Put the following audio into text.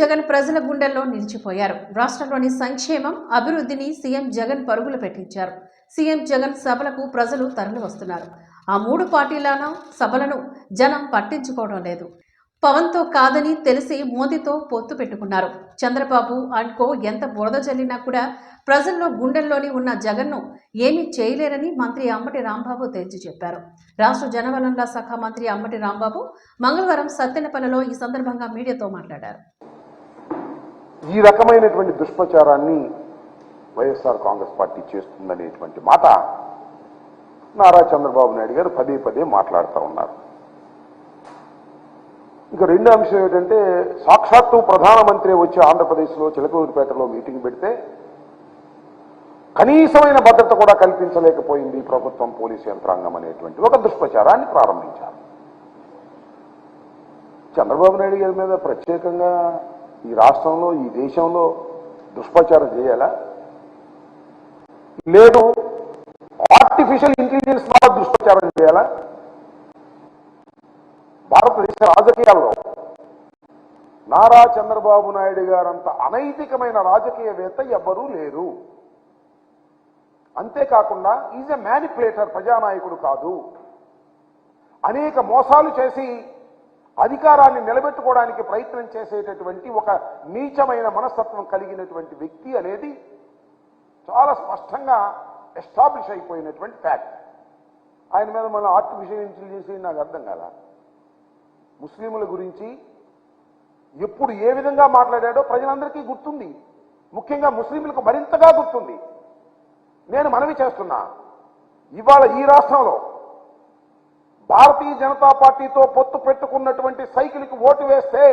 జగన్ ప్రజల గుండెల్లో నిలిచిపోయారు. రాష్ట్రంలోని సంక్షేమం, అభివృద్ధిని సీఎం జగన్ పరుగులు పెట్టించారు. సీఎం జగన్ సభలకు ప్రజలు తరలి వస్తున్నారు. ఆ మూడు పార్టీల సభలను జనం పట్టించుకోవడం లేదు. పవన్తో కాదని తెలిసి మోదీతో పొత్తు పెట్టుకున్నారు. చంద్రబాబు అండ్కో ఎంత బురద జల్లినా కూడా ప్రజల్లో గుండెల్లోని ఉన్న జగన్ను ఏమీ చేయలేరని మంత్రి అంబటి రాంబాబు తేల్చి చెప్పారు. రాష్ట్ర జనవనరుల శాఖ మంత్రి అంబటి రాంబాబు మంగళవారం సత్తెనపల్లిలో ఈ సందర్భంగా మీడియాతో మాట్లాడారు. ఈ రకమైనటువంటి దుష్ప్రచారాన్ని వైఎస్ఆర్ కాంగ్రెస్ పార్టీ చేస్తుందనేటువంటి మాట నారా చంద్రబాబు నాయుడు గారు పదే పదే మాట్లాడుతూ ఉన్నారు. ఇక రెండో అంశం ఏంటంటే, సాక్షాత్తు ప్రధానమంత్రి వచ్చి ఆంధ్రప్రదేశ్లో చిలకలూరిపేటలో మీటింగ్ పెడితే కనీసమైన భద్రత కూడా కల్పించలేకపోయింది ప్రభుత్వం, పోలీసు యంత్రాంగం అనేటువంటి ఒక దుష్ప్రచారాన్ని ప్రారంభించారు. చంద్రబాబు నాయుడు గారి మీద ప్రత్యేకంగా ఈ రాష్ట్రంలో, ఈ దేశంలో దుష్ప్రచారం చేయాలా? లేదు ఆర్టిఫిషియల్ ఇంటెలిజెన్స్ ద్వారా దుష్ప్రచారం చేయాలా? భారతదేశ రాజకీయాల్లో నారా చంద్రబాబు నాయుడు గారంత అనైతికమైన రాజకీయవేత్త ఎవ్వరూ లేరు. అంతేకాకుండా ఈజ్ ఎ మ్యానిపులేటర్, ప్రజానాయకుడు కాదు. అనేక మోసాలు చేసి అధికారాన్ని నిలబెట్టుకోవడానికి ప్రయత్నం చేసేటటువంటి ఒక నీచమైన మనస్తత్వం కలిగినటువంటి వ్యక్తి అనేది చాలా స్పష్టంగా ఎస్టాబ్లిష్ అయిపోయినటువంటి ఫ్యాక్ట్. ఆయన మీద మన ఆర్టిఫిషియల్ ఇంటెలిజెన్స్ నాకు అర్థం కాదా? ముస్లింల గురించి ఎప్పుడు ఏ విధంగా మాట్లాడాడో ప్రజలందరికీ గుర్తుంది. ముఖ్యంగా ముస్లింలకు మరింతగా గుర్తుంది. నేను మనవి చేస్తున్నా, ఇవాళ ఈ రాష్ట్రంలో భారతీయ జనతా పార్టీతో పొత్తు పెట్టుకున్నటువంటి సైకిల్కి ఓటు వేస్తే